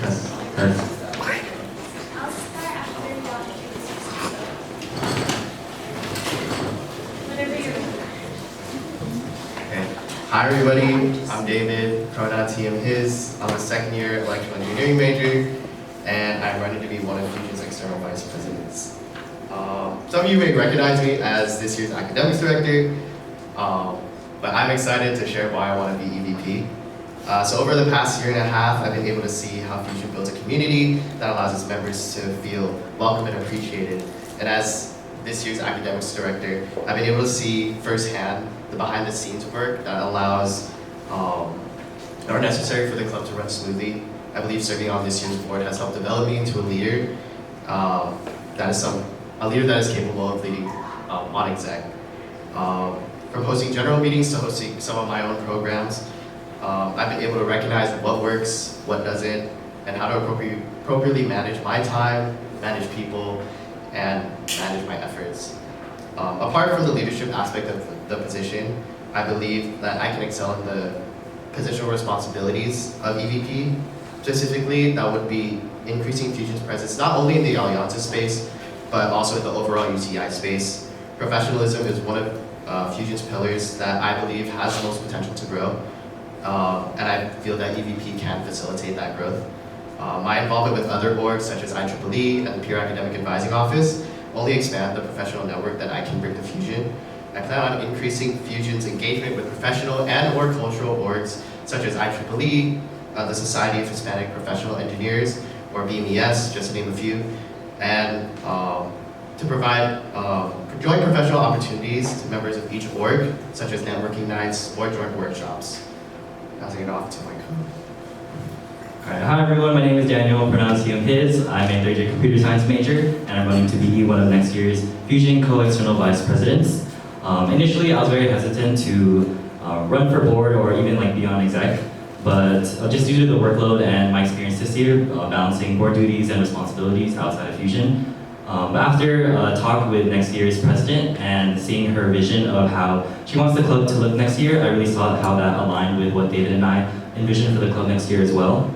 Test. I'll start after walking through the system. Whenever you're ready. Okay. Hi everybody, I'm David, pronouns he, him, his. I'm a second year electrical engineering major, and I'm running to be one of Fusion's external vice presidents. Some of you may recognize me as this year's academics director, but I'm excited to share why I want to be EVP. So over the past year and a half, I've been able to see how Fusion builds a community that allows its members to feel welcome and appreciated. And as this year's academics director, I've been able to see firsthand the behind the scenes work that allows, that are necessary for the club to run smoothly. I believe serving on this year's board has helped develop me into a leader that is capable of leading on exec. From hosting general meetings to hosting some of my own programs, I've been able to recognize what works, what doesn't, and how to appropriately manage my time, manage people, and manage my efforts. Apart from the leadership aspect of the position, I believe that I can excel in the positional responsibilities of EVP. Specifically, that would be increasing Fusion's presence not only in the Alianza space, but also in the overall UCI space. Professionalism is one of Fusion's pillars that I believe has the most potential to grow. And I feel that EVP can facilitate that growth. My involvement with other boards such as IEEE and the Peer Academic Advising Office only expand the professional network that I can bring to Fusion. I plan on increasing Fusion's engagement with professional and/or cultural orgs such as IEEE, the Society of Hispanic Professional Engineers, or BMES, just to name a few, and to provide joint professional opportunities to members of each org, such as networking nights or joint workshops. Passing it off to my co. Alright, hi everyone, my name is Daniel, pronouns he, him, his. I'm a third-year computer science major, and I'm running to be one of next year's Fusion co-external vice presidents. Initially, I was very hesitant to run for board or even be on exec, but just due to the workload and my experience this year, balancing board duties and responsibilities outside of Fusion. But after a talk with next year's president and seeing her vision of how she wants the club to look next year, I really saw how that aligned with what David and I envisioned for the club next year as well.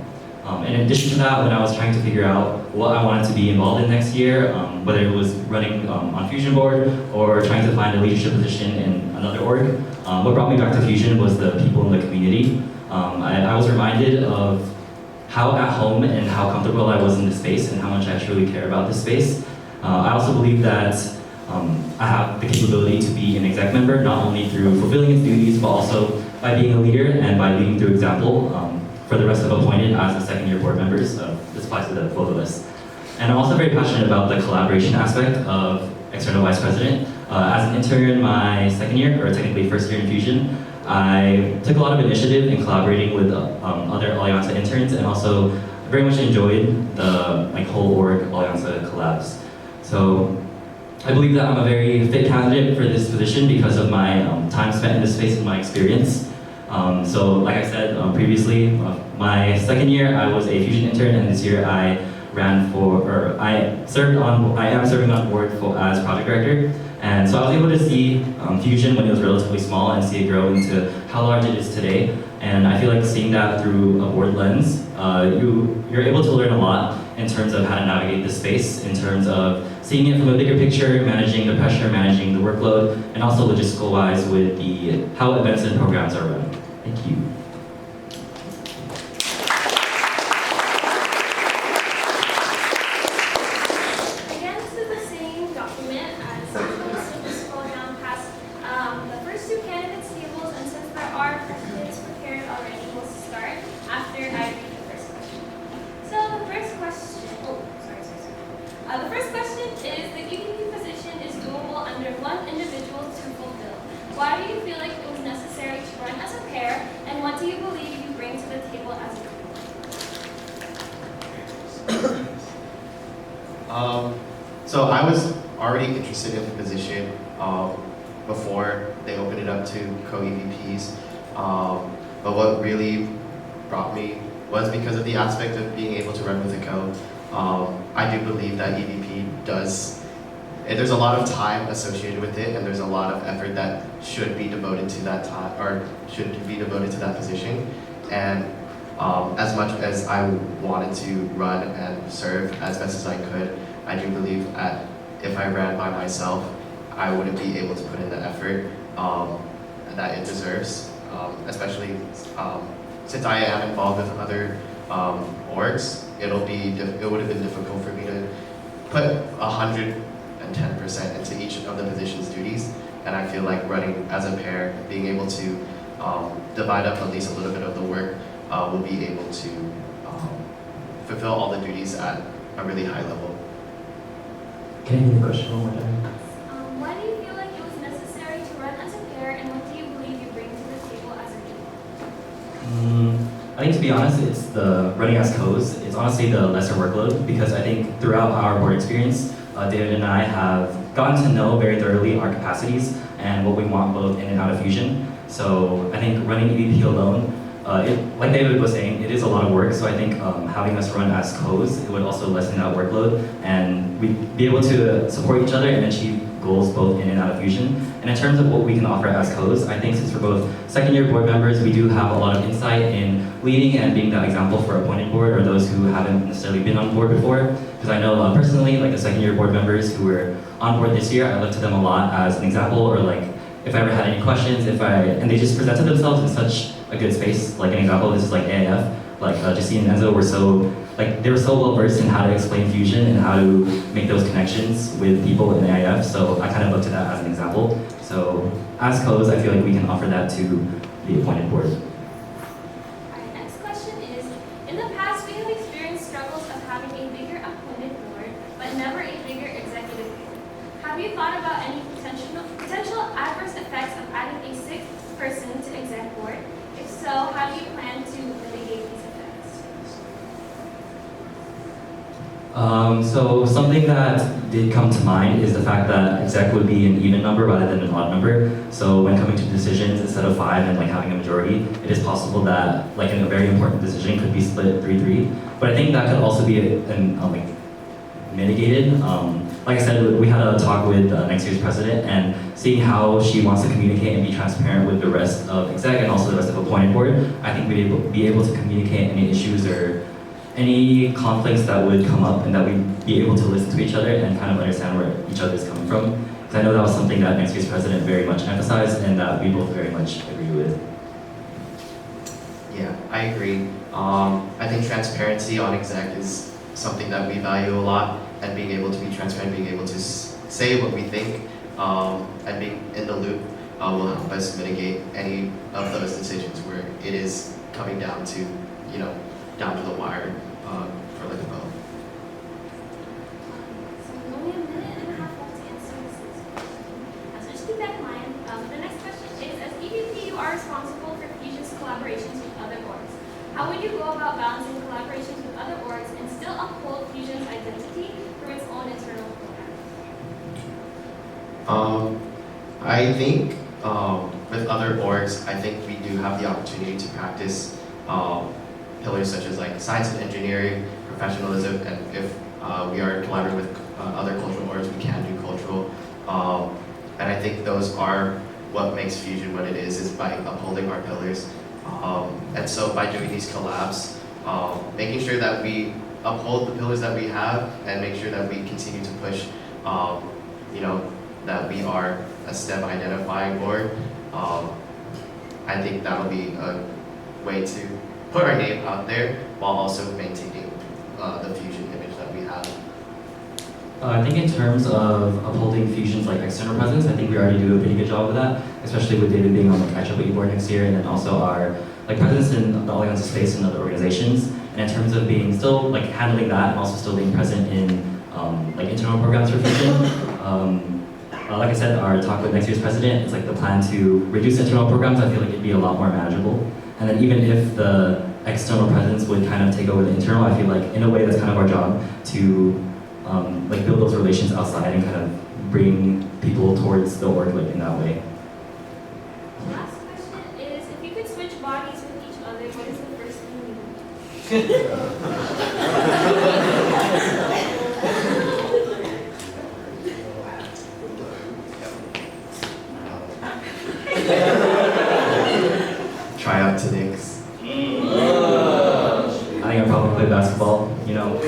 In addition to that, when I was trying to figure out what I wanted to be involved in next year, whether it was running on Fusion board or trying to find a leadership position in another org, what brought me back to Fusion was the people in the community. I was reminded of how at home and how comfortable I was in this space and how much I truly care about this space. I also believe that I have the capability to be an exec member, not only through fulfilling its duties, but also by being a leader and by leading through example for the rest of appointed as the second year board members. This applies to both of us. And I'm also very passionate about the collaboration aspect of external vice president. As an intern my second year, or technically first year in Fusion, I took a lot of initiative in collaborating with other Alianza interns, and also very much enjoyed the whole org Alianza collabs. So I believe that I'm a very fit candidate for this position because of my time spent in this space and my experience. So like I said previously, my second year I was a Fusion intern, and this year I am serving on board as project director. And so I was able to see Fusion when it was relatively small and see it grow into how large it is today. And I feel like seeing that through a board lens, you're able to learn a lot in terms of how to navigate this space, in terms of seeing it from a bigger picture, managing the pressure, managing the workload, and also logistical-wise with how events and programs are run. Thank you. Again, this is the same document as so just scroll down past the first two candidates tables, and since there are questions prepared already, we'll start after I read the first question. So the first question, the first question is, the EVP position is doable under one individual to fulfill. Why do you feel like it was necessary to run as a pair, and what do you believe you bring to the table as a group? So I was already interested in the position before they opened it up to co-EVPs. But what really brought me was because of the aspect of being able to run with a co. I do believe that EVP there's a lot of time associated with it, and there's a lot of effort that should be devoted to that time, or should be devoted to that position. And As much as I wanted to run and serve as best as I could, I do believe if I ran by myself, I wouldn't be able to put in the effort that it deserves, especially since I am involved with other orgs. It would have been difficult for me to put 110% into each of the position's duties, and I feel like running as a pair, being able to divide up at least a little bit of the work, will be able to fulfill all the duties at a really high level. Can you read the question one more time? Why do you feel like it was necessary to run as a pair, and what do you believe you bring to the table as a duo? I think, to be honest, it's the running as co's. It's honestly the lesser workload, because I think throughout our board experience, David and I have gotten to know very thoroughly our capacities and what we want both in and out of Fusion. So I think running EVP alone, like David was saying, it is a lot of work. So I think having us run as co's, it would also lessen that workload, and we'd be able to support each other and achieve goals both in and out of Fusion. And in terms of what we can offer as co's, I think since we're both second-year board members, we do have a lot of insight in leading and being that example for appointed board or those who haven't necessarily been on board before. Because I know personally, like the second-year board members who were on board this year, I look to them a lot as an example, or like if I ever had any questions, and they just presented themselves in such a good space. Like an example, this is like AIF. Like Justine and Enzo were they were so well versed in how to explain Fusion and how to make those connections with people in AIF. So I kind of looked to that as an example. So as co's, I feel like we can offer that to the appointed board. Alright, next question is, in the past we have experienced struggles of having a bigger appointed board, but never a bigger executive board. Have you thought about any potential adverse effects of adding a sixth person to exec board? If so, how do you plan to mitigate these effects? So something that did come to mind is the fact that exec would be an even number rather than an odd number. So when coming to decisions, instead of 5 and like having a majority, it is possible that like a very important decision could be split 3-3. But I think that could also be mitigated. Like I said, we had a talk with next year's president, and seeing how she wants to communicate and be transparent with the rest of exec and also the rest of appointed board, I think we'd be able to communicate any issues or any conflicts that would come up, and that we'd be able to listen to each other and kind of understand where each other is coming from. Because I know that was something that next year's president very much emphasized and that we both very much agree with. Yeah, I agree. I think transparency on exec is something that we value a lot, and being able to be transparent, being able to say what we think, and being in the loop will help us mitigate any of those decisions where it is coming down to, down to the wire for like a vote. So we only have a minute and a half left to answer this next question. So just keep that in mind. The next question is, as EVP, you are responsible for Fusion's collaborations with other orgs. How would you go about balancing collaborations with other orgs and still uphold Fusion's identity through its own internal programs? I think with other orgs, I think we do have the opportunity to practice pillars such as like science and engineering, professionalism, and if we are collaborating with other cultural orgs, we can do cultural. And I think those are what makes Fusion what it is by upholding our pillars. And so by doing these collabs, making sure that we uphold the pillars that we have and make sure that we continue to push, that we are a STEM identifying board. I think that'll be a way to put our name out there while also maintaining the Fusion image that we have. I think in terms of upholding Fusion's external presence, I think we already do a pretty good job with that, especially with David being on the IEEE board next year, and then also our presence in the Alliance of Space and other organizations. And in terms of being still handling that and also still being present in internal programs for Fusion. Like I said, our talk with next year's president is the plan to reduce internal programs. I feel like it'd be a lot more manageable. And then even if the external presence would kind of take over the internal, I feel like in a way that's kind of our job to build those relations outside and kind of bring people towards the org in that way. Last question is, if you could switch bodies with each other, what is the first thing you Try out to Knicks. play basketball, you know.